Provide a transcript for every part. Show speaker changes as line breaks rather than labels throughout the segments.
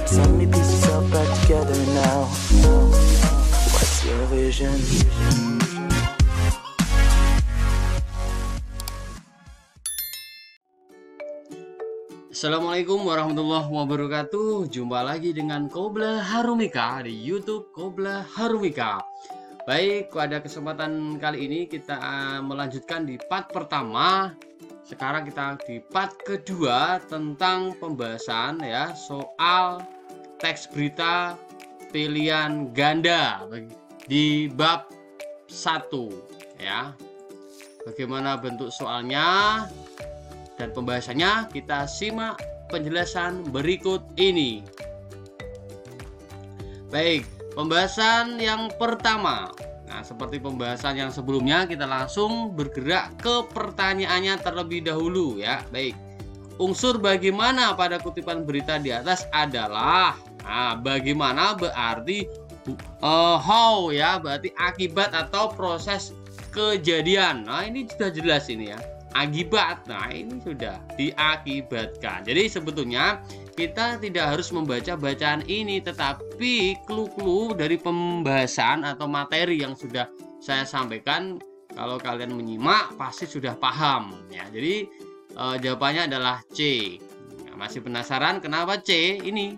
So let me piece yourself back together now. What's your vision?
Assalamualaikum warahmatullahi wabarakatuh. Jumpa lagi dengan Qobla Harumika di YouTube Qobla Harumika. Baik, pada kesempatan kali ini kita melanjutkan di part pertama. Sekarang kita di part kedua tentang pembahasan ya soal teks berita pilihan ganda di bab 1 ya. Bagaimana bentuk soalnya dan pembahasannya, kita simak penjelasan berikut ini. Baik, pembahasan yang pertama. Nah, seperti pembahasan yang sebelumnya, kita langsung bergerak ke pertanyaannya terlebih dahulu ya. Baik, unsur bagaimana pada kutipan berita di atas adalah, nah, bagaimana berarti how ya, berarti akibat atau proses kejadian. Nah, ini sudah jelas ini ya. Akibat, nah ini sudah diakibatkan. Jadi sebetulnya kita tidak harus membaca bacaan ini, tetapi clue-clue dari pembahasan atau materi yang sudah saya sampaikan, kalau kalian menyimak pasti sudah paham ya. Jadi jawabannya adalah C. Nah, masih penasaran kenapa C ini?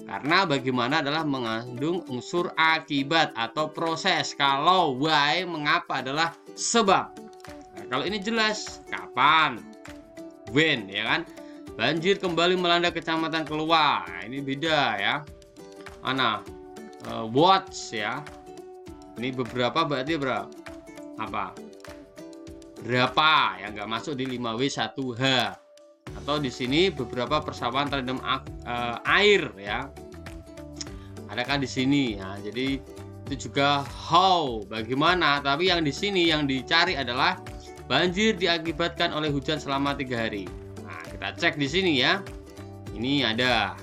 Karena bagaimana adalah mengandung unsur akibat atau proses. Kalau why, mengapa adalah sebab. Kalau ini jelas kapan, when ya kan. Banjir kembali melanda kecamatan Keluar. Nah, ini beda ya. Mana what ya. Ini beberapa berarti berapa? Apa? Berapa ya, nggak masuk di 5W1H. Atau di sini beberapa persawahan terendam air ya. Adakah di sini? Nah, jadi itu juga how, bagaimana. Tapi yang di sini yang dicari adalah banjir diakibatkan oleh hujan selama 3 hari. Nah, kita cek di sini ya. Ini ada.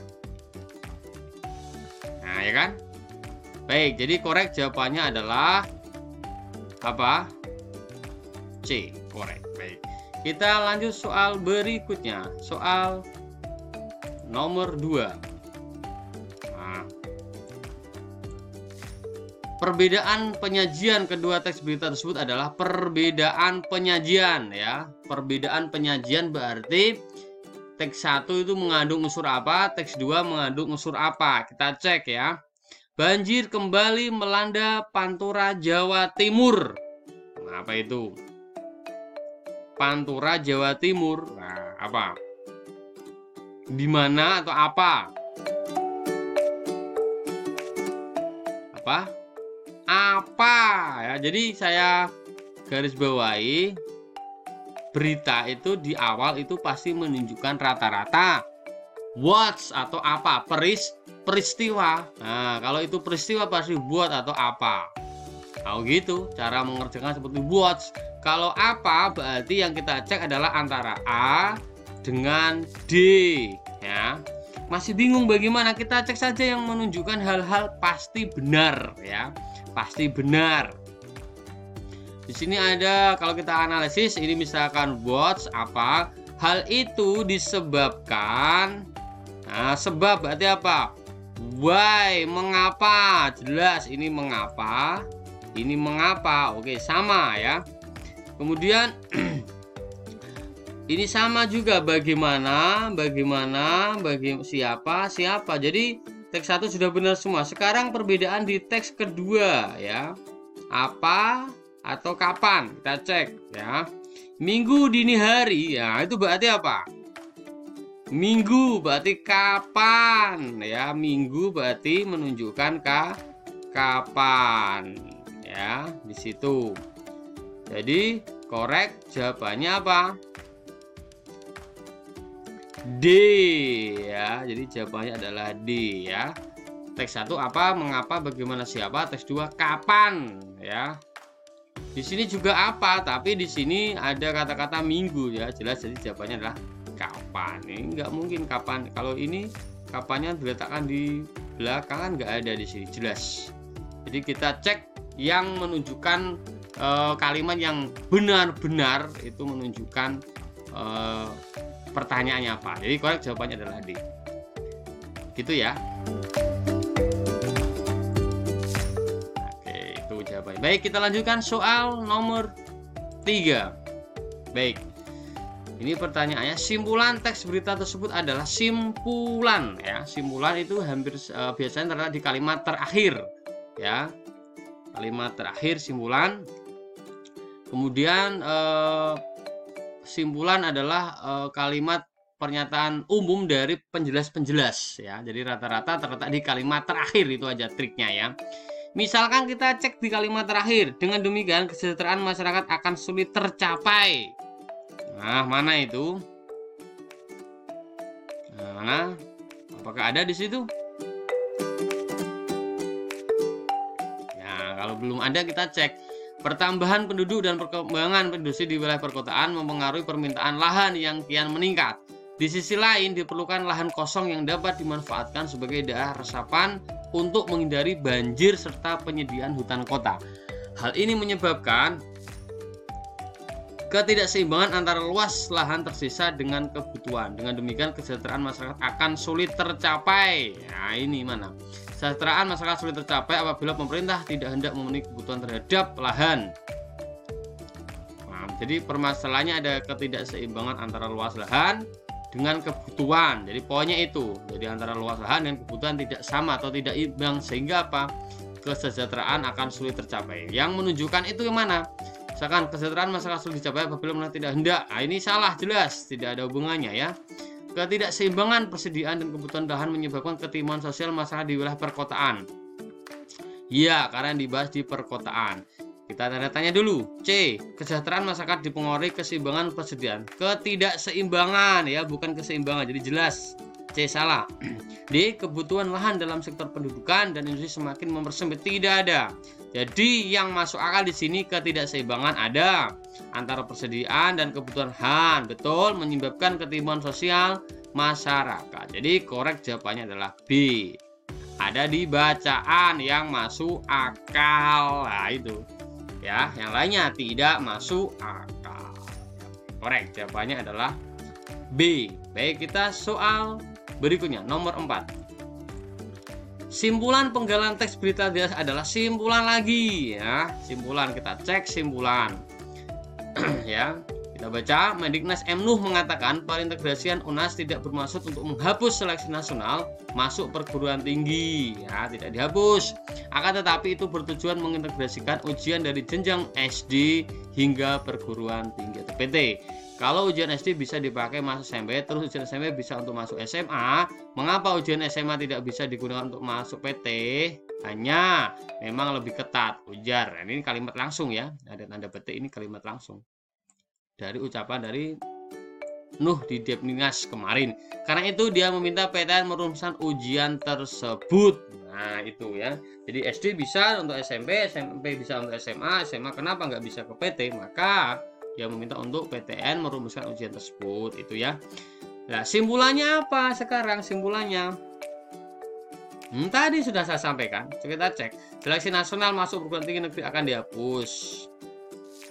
Nah, ya kan? Baik, jadi korek jawabannya adalah apa? C, korek. Baik. Kita lanjut soal berikutnya. Soal nomor 2. Perbedaan penyajian kedua teks berita tersebut adalah perbedaan penyajian ya. Perbedaan penyajian berarti teks 1 itu mengandung unsur apa, teks 2 mengandung unsur apa. Kita cek ya. Banjir kembali melanda Pantura Jawa Timur. Nah, apa itu? Pantura Jawa Timur. Nah, apa? Di mana atau apa? Apa? Ya, jadi saya garis bawahi berita itu di awal itu pasti menunjukkan rata-rata what's atau apa, peristiwa. Nah, kalau itu peristiwa pasti what atau apa. Nah, gitu cara mengerjakan seperti what's. Kalau apa berarti yang kita cek adalah antara A dengan D ya. Masih bingung bagaimana, kita cek saja yang menunjukkan hal-hal pasti benar ya. Pasti benar. Di sini ada, kalau kita analisis ini misalkan what's apa, hal itu disebabkan. Nah, sebab berarti apa? Why, mengapa. Jelas ini mengapa, ini mengapa. Oke, sama ya. Kemudian ini sama juga bagaimana, bagi siapa. Jadi teks 1 sudah benar semua. Sekarang perbedaan di teks kedua ya. Apa atau kapan? Kita cek ya. Minggu dini hari ya, itu berarti apa? Minggu berarti kapan ya. Minggu berarti menunjukkan kapan ya, di situ. Jadi korek jawabannya apa? D ya. Jadi jawabannya adalah D ya. Teks 1 apa, mengapa, bagaimana, siapa. Teks 2 kapan ya. Di sini juga apa, tapi di sini ada kata-kata minggu ya. Jelas, jadi jawabannya adalah kapan. Ini nggak mungkin kapan. Kalau ini kapannya diletakkan di belakangan, nggak ada di sini. Jelas. Jadi kita cek yang menunjukkan kalimat yang benar-benar itu menunjukkan pertanyaannya apa. Jadi korek jawabannya adalah D. Gitu ya. Oke, itu jawabannya. Baik, kita lanjutkan soal nomor 3. Baik, ini pertanyaannya, simpulan teks berita tersebut adalah simpulan ya. Simpulan itu hampir biasanya terletak di kalimat terakhir ya. Kalimat terakhir simpulan. Kemudian simpulan adalah kalimat pernyataan umum dari penjelas-penjelas ya. Jadi rata-rata terletak di kalimat terakhir, itu aja triknya ya. Misalkan kita cek di kalimat terakhir, dengan demikian kesejahteraan masyarakat akan sulit tercapai. Nah, mana itu? Nah, mana? Apakah ada di situ? Ya, kalau belum ada kita cek. Pertambahan penduduk dan perkembangan industri di wilayah perkotaan mempengaruhi permintaan lahan yang kian meningkat. Di sisi lain, diperlukan lahan kosong yang dapat dimanfaatkan sebagai daerah resapan untuk menghindari banjir serta penyediaan hutan kota. Hal ini menyebabkan ketidakseimbangan antara luas lahan tersisa dengan kebutuhan. Dengan demikian kesejahteraan masyarakat akan sulit tercapai. Nah, ini mana? Kesejahteraan masyarakat sulit tercapai apabila pemerintah tidak hendak memenuhi kebutuhan terhadap lahan. Nah, jadi permasalahannya ada ketidakseimbangan antara luas lahan dengan kebutuhan. Jadi poinnya itu. Jadi antara luas lahan dan kebutuhan tidak sama atau tidak imbang, sehingga apa? Kesejahteraan akan sulit tercapai. Yang menunjukkan itu yang mana? Misalkan kesejahteraan masyarakat sulit dicapai apabila pemerintah tidak hendak. Nah, ini salah jelas, tidak ada hubungannya ya. Ketidakseimbangan persediaan dan kebutuhan lahan menyebabkan ketimpangan sosial masyarakat di wilayah perkotaan. Iya, karena yang dibahas di perkotaan. Kita tanda tanya dulu. C. Kesejahteraan masyarakat dipengaruhi keseimbangan persediaan. Ketidakseimbangan ya, bukan keseimbangan. Jadi jelas C salah. D. Kebutuhan lahan dalam sektor pendidikan dan industri semakin mempersempit. Tidak ada. Jadi yang masuk akal di sini ketidakseimbangan ada antara persediaan dan kebutuhan lahan. Betul, menyebabkan ketimpangan sosial masyarakat. Jadi korek jawabannya adalah B. Ada di bacaan yang masuk akal. Nah, itu. Ya, yang lainnya tidak masuk akal. Korek jawabannya adalah B. Baik, kita soal berikutnya nomor 4. Simpulan penggalan teks berita adalah simpulan lagi ya. Simpulan, kita cek simpulan. Ya, kita baca. Mendiknas M. Nuh mengatakan perintegrasian UNAS tidak bermaksud untuk menghapus seleksi nasional masuk perguruan tinggi ya, tidak dihapus. Akan tetapi itu bertujuan mengintegrasikan ujian dari jenjang SD hingga perguruan tinggi atau PT. Kalau ujian SD bisa dipakai masuk SMP, terus ujian SMP bisa untuk masuk SMA. Mengapa ujian SMA tidak bisa digunakan untuk masuk PT? Hanya memang lebih ketat. Ujar. Ini kalimat langsung ya. Ada tanda petik, ini kalimat langsung dari ucapan dari Nuh di Depdiknas kemarin. Karena itu dia meminta PTN merumuskan ujian tersebut. Nah, itu ya. Jadi SD bisa untuk SMP, SMP bisa untuk SMA, SMA kenapa nggak bisa ke PT? Maka dia meminta untuk PTN merumuskan ujian tersebut, itu ya. Nah, simpulannya apa sekarang? Simpulannya tadi sudah saya sampaikan. Kita cek. Seleksi nasional masuk perguruan tinggi negeri akan dihapus.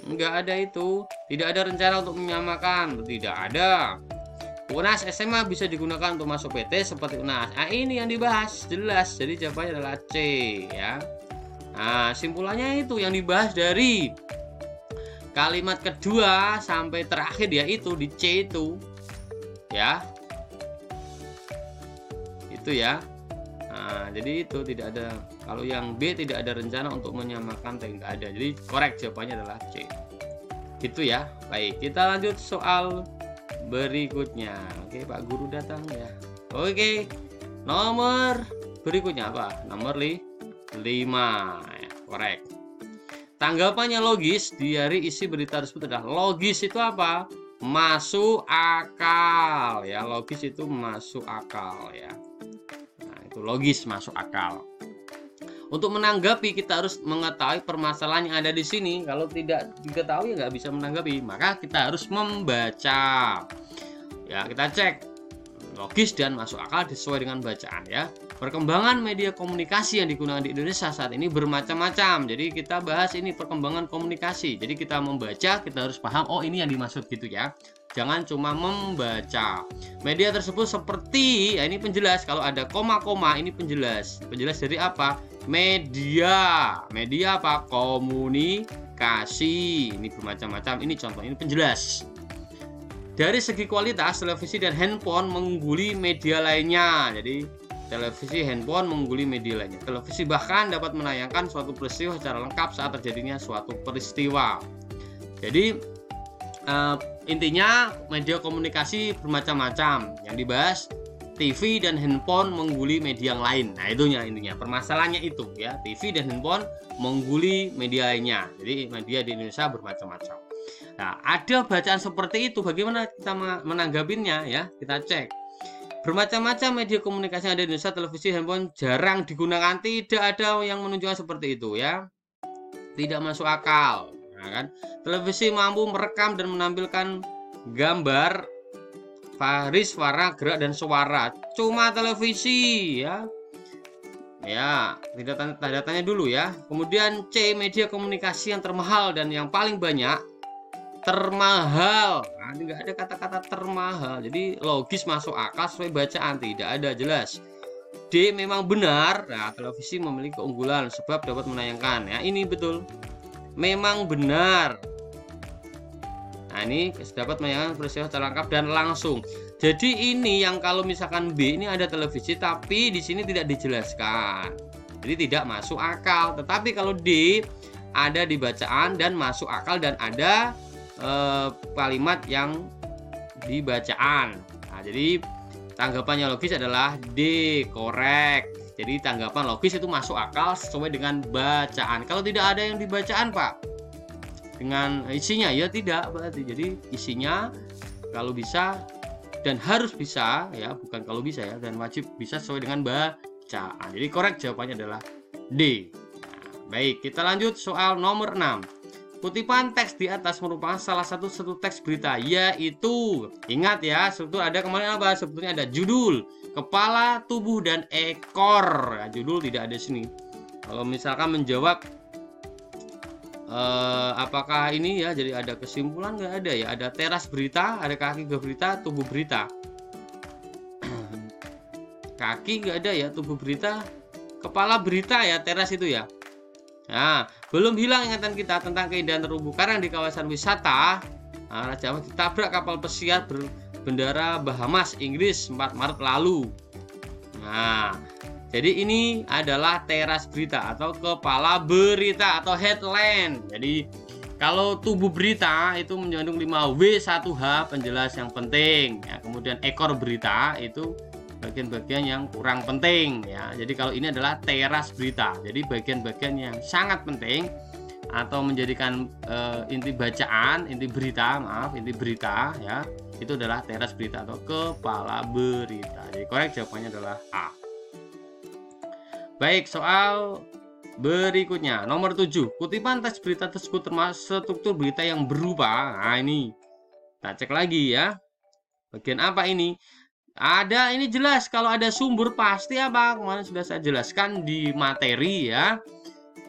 Enggak ada itu. Tidak ada rencana untuk menyamakan. Tidak ada. UNAS SMA bisa digunakan untuk masuk PT seperti UNAS. Nah, ini yang dibahas jelas. Jadi jawabannya adalah C ya. Nah, simpulannya itu yang dibahas dari kalimat kedua sampai terakhir ya, itu di C itu ya, itu ya. Nah, jadi itu tidak ada. Kalau yang B tidak ada rencana untuk menyamakan, tidak ada. Jadi korek jawabannya adalah C. Itu ya. Baik, kita lanjut soal berikutnya. Oke, Pak Guru datang ya. Oke, nomor berikutnya apa? Nomor 5 ya, korek. Tanggapannya logis di hari isi berita tersebut adalah logis itu apa? Masuk akal ya. Logis itu masuk akal ya. Nah, itu logis masuk akal. Untuk menanggapi kita harus mengetahui permasalahan yang ada di sini. Kalau tidak diketahui nggak bisa menanggapi. Maka kita harus membaca. Ya, kita cek. logis dan masuk akal sesuai dengan bacaan ya. Perkembangan media komunikasi yang digunakan di Indonesia saat ini bermacam-macam. Jadi kita bahas ini perkembangan komunikasi. Jadi kita membaca, kita harus paham oh ini yang dimaksud gitu ya. Jangan cuma membaca. Media tersebut seperti ya ini penjelas, kalau ada koma-koma ini penjelas. Penjelas dari apa? Media. Media apa? Komunikasi. Ini bermacam-macam. Ini contoh, ini penjelas. Dari segi kualitas, televisi dan handphone mengungguli media lainnya. Jadi televisi, handphone mengungguli media lainnya. Televisi bahkan dapat menayangkan suatu peristiwa secara lengkap saat terjadinya suatu peristiwa. Jadi intinya media komunikasi bermacam-macam. Yang dibahas TV dan handphone mengungguli media yang lain. Nah itunya intinya. Permasalahannya itu ya, TV dan handphone mengungguli media lainnya. Jadi media di Indonesia bermacam-macam. Nah, ada bacaan seperti itu, bagaimana kita menanggapinya ya? Kita cek. Bermacam-macam media komunikasi yang ada di Indonesia, televisi, handphone jarang digunakan, tidak ada yang menunjukkan seperti itu ya. Tidak masuk akal, nah, kan? Televisi mampu merekam dan menampilkan gambar, baris, warna, gerak dan suara. Cuma televisi ya. Ya, tidak tanda tanya dulu ya. Kemudian C, media komunikasi yang termahal dan yang paling banyak. Termahal, nah, ini nggak ada kata-kata termahal, jadi logis masuk akal sesuai bacaan, tidak ada jelas. D, memang benar, nah televisi memiliki keunggulan sebab dapat menayangkan, ya ini betul, memang benar. Nah ini dapat menayangkan peristiwa secara lengkap dan langsung. Jadi ini yang kalau misalkan B ini ada televisi tapi di sini tidak dijelaskan, jadi tidak masuk akal. Tetapi kalau D ada di bacaan dan masuk akal dan ada kalimat yang dibacaan. Nah, jadi tanggapannya logis adalah D, korek. Jadi tanggapan logis itu masuk akal sesuai dengan bacaan. Kalau tidak ada yang dibacaan, Pak, dengan isinya ya tidak berarti. Jadi isinya kalau bisa dan harus bisa ya, bukan kalau bisa ya, dan wajib bisa sesuai dengan bacaan. Jadi korek jawabannya adalah D. Nah, baik, kita lanjut soal nomor 6. Kutipan teks di atas merupakan salah satu teks berita, yaitu ingat ya, struktur ada kemarin apa? Sebetulnya ada judul, kepala, tubuh, dan ekor. Ya, judul tidak ada sini. Kalau misalkan menjawab apakah ini ya, jadi ada kesimpulan nggak ada ya? Ada teras berita, ada kaki ke berita, tubuh berita. Kaki nggak ada ya, tubuh berita, kepala berita ya, teras itu ya. Nah, belum hilang ingatan kita tentang keindahan terumbu karang di kawasan wisata. Nah, Raja Ampat ditabrak kapal pesiar berbendera Bahamas, Inggris 4 Maret lalu. Nah, jadi ini adalah teras berita atau kepala berita atau headline. Jadi kalau tubuh berita itu mengandung 5W1H penjelas yang penting. Ya, kemudian ekor berita itu bagian-bagian yang kurang penting ya. Jadi kalau ini adalah teras berita, jadi bagian-bagian yang sangat penting atau menjadikan inti bacaan, inti berita ya, itu adalah teras berita atau kepala berita. Jadi korek jawabannya adalah A. Baik, soal berikutnya nomor 7. Kutipan teks berita tersebut termasuk struktur berita yang berupa, nah ini kita cek lagi ya, bagian apa ini. Ada, ini jelas kalau ada sumber pasti apa, kemarin sudah saya jelaskan di materi ya.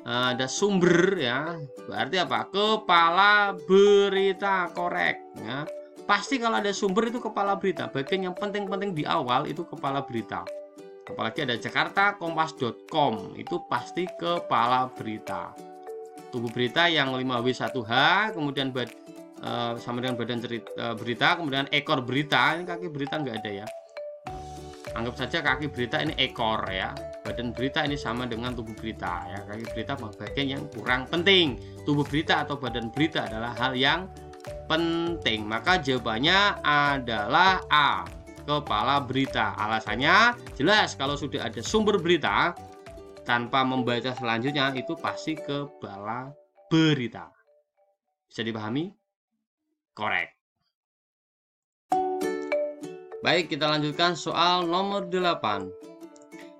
Ada sumber ya, berarti apa? Kepala berita, korek ya. Pasti kalau ada sumber itu kepala berita. Bagian yang penting-penting di awal itu kepala berita. Apalagi ada Jakarta, kompas.com, itu pasti kepala berita. Tubuh berita yang 5W1H, kemudian sama dengan badan berita, kemudian ekor berita, ini kaki berita nggak ada ya, anggap saja kaki berita ini ekor ya, badan berita ini sama dengan tubuh berita ya, kaki berita bagian yang kurang penting, tubuh berita atau badan berita adalah hal yang penting, maka jawabannya adalah A, kepala berita. Alasannya jelas, kalau sudah ada sumber berita tanpa membaca selanjutnya itu pasti kepala berita. Bisa dipahami? Korek. Baik, kita lanjutkan soal nomor 8.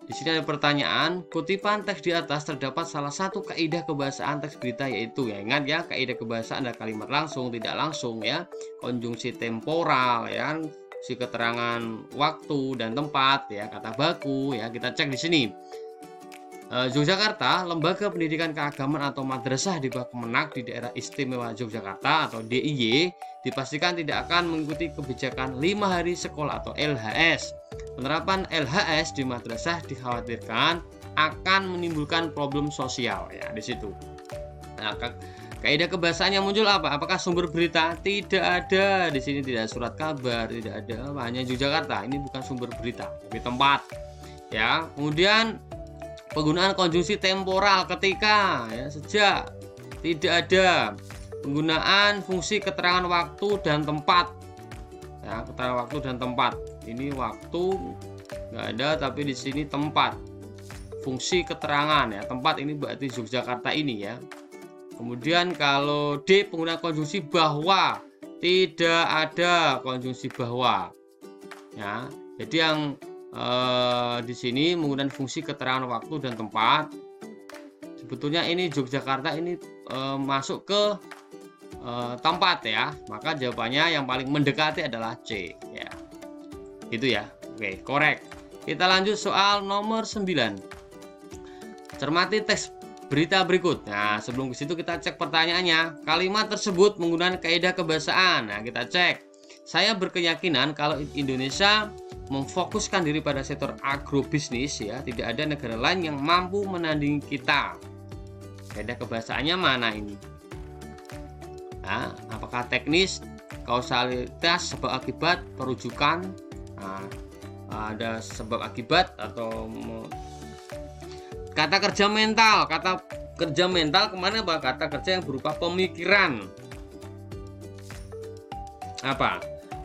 Di sini ada pertanyaan, kutipan teks di atas terdapat salah satu kaidah kebahasaan teks berita, yaitu ya, ingat ya, kaidah kebahasaan ada kalimat langsung, tidak langsung ya, konjungsi temporal ya, fungsi keterangan waktu dan tempat ya, kata baku ya. Kita cek di sini. Yogyakarta, Lembaga Pendidikan Keagamaan atau Madrasah di bawah Kemenak di Daerah Istimewa Yogyakarta atau DIY dipastikan tidak akan mengikuti kebijakan 5 hari sekolah atau LHS. Penerapan LHS di madrasah dikhawatirkan akan menimbulkan problem sosial ya di situ. Nah, kaidah kebahasaannya muncul apa? Apakah sumber berita? Tidak ada di sini, tidak surat kabar, tidak ada, hanya Yogyakarta. Ini bukan sumber berita, tapi tempat. Ya, kemudian penggunaan konjungsi temporal ketika ya, sejak, tidak ada. Penggunaan fungsi keterangan waktu dan tempat. Ya, keterangan waktu dan tempat. Ini waktu nggak ada, tapi di sini tempat. Fungsi keterangan ya, tempat ini berarti Yogyakarta ini ya. Kemudian kalau D, penggunaan konjungsi bahwa, tidak ada konjungsi bahwa. Ya, jadi yang di sini menggunakan fungsi keterangan waktu dan tempat. Sebetulnya ini Yogyakarta ini masuk ke tempat ya, maka jawabannya yang paling mendekati adalah C ya. Itu ya. Oke, korek. Kita lanjut soal nomor 9. Cermati teks berita berikut. Nah, sebelum ke situ kita cek pertanyaannya. Kalimat tersebut menggunakan kaidah kebahasaan. Nah, kita cek. Saya berkeyakinan kalau Indonesia memfokuskan diri pada sektor agrobisnis ya, tidak ada negara lain yang mampu menandingi kita. Kaidah kebahasaannya mana ini? Nah, apakah teknis, kausalitas, sebab akibat, perujukan? Nah, ada sebab akibat atau kata kerja mental. Kata kerja mental kemana apa? Kata kerja yang berupa pemikiran. Apa?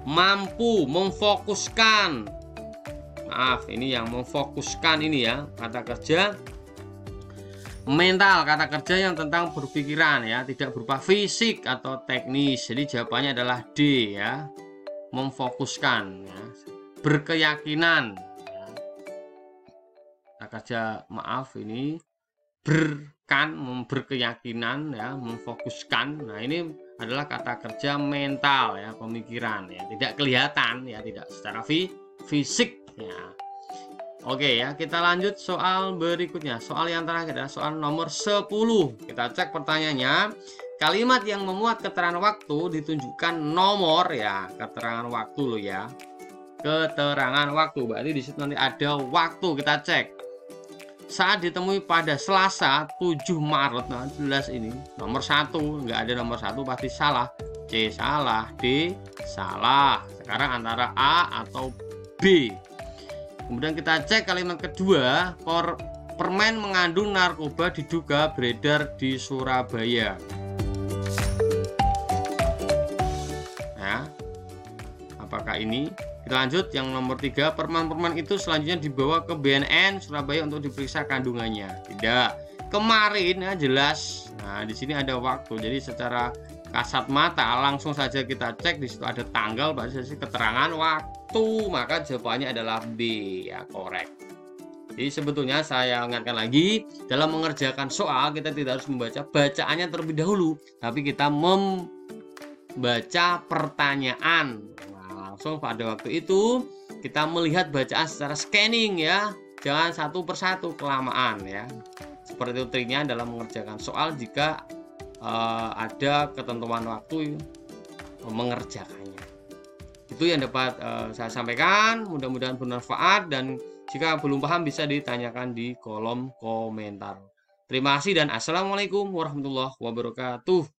Mampu memfokuskan. Maaf, ini yang memfokuskan ini ya, kata kerja mental, kata kerja yang tentang berpikiran ya, tidak berupa fisik atau teknis. Jadi jawabannya adalah D ya, memfokuskan ya. Berkeyakinan ya. Kata kerja, maaf, ini berkeyakinan ya, memfokuskan. Nah, ini adalah kata kerja mental ya, pemikiran ya, tidak kelihatan ya, tidak secara fisik ya. Oke ya, kita lanjut soal berikutnya. Soal yang terakhir adalah soal nomor 10. Kita cek pertanyaannya. Kalimat yang memuat keterangan waktu ditunjukkan nomor ya, keterangan waktu loh ya. Keterangan waktu, berarti di situ nanti ada waktu. Kita cek. Saat ditemui pada Selasa 7 Maret, nah jelas ini nomor 1, nggak ada nomor 1, pasti salah. C salah, D salah. Sekarang antara A atau B. Kemudian kita cek kalimat kedua, permen mengandung narkoba diduga beredar di Surabaya. Nah, apakah ini? Kita lanjut yang nomor 3, permen-permen itu selanjutnya dibawa ke BNN Surabaya untuk diperiksa kandungannya. Tidak. Kemarin ya jelas. Nah, di sini ada waktu. Jadi secara kasat mata langsung saja kita cek, di situ ada tanggal, berarti keterangan waktu, maka jawabannya adalah B ya, korek. Jadi sebetulnya saya ingatkan lagi, dalam mengerjakan soal kita tidak harus membaca bacaannya terlebih dahulu, tapi kita membaca pertanyaan. Nah, langsung pada waktu itu kita melihat bacaan secara scanning ya, jangan satu persatu kelamaan ya. Seperti itu triknya dalam mengerjakan soal jika ada ketentuan waktu mengerjakannya. Itu yang dapat saya sampaikan, mudah-mudahan bermanfaat, dan jika belum paham bisa ditanyakan di kolom komentar. Terima kasih dan assalamualaikum warahmatullahi wabarakatuh.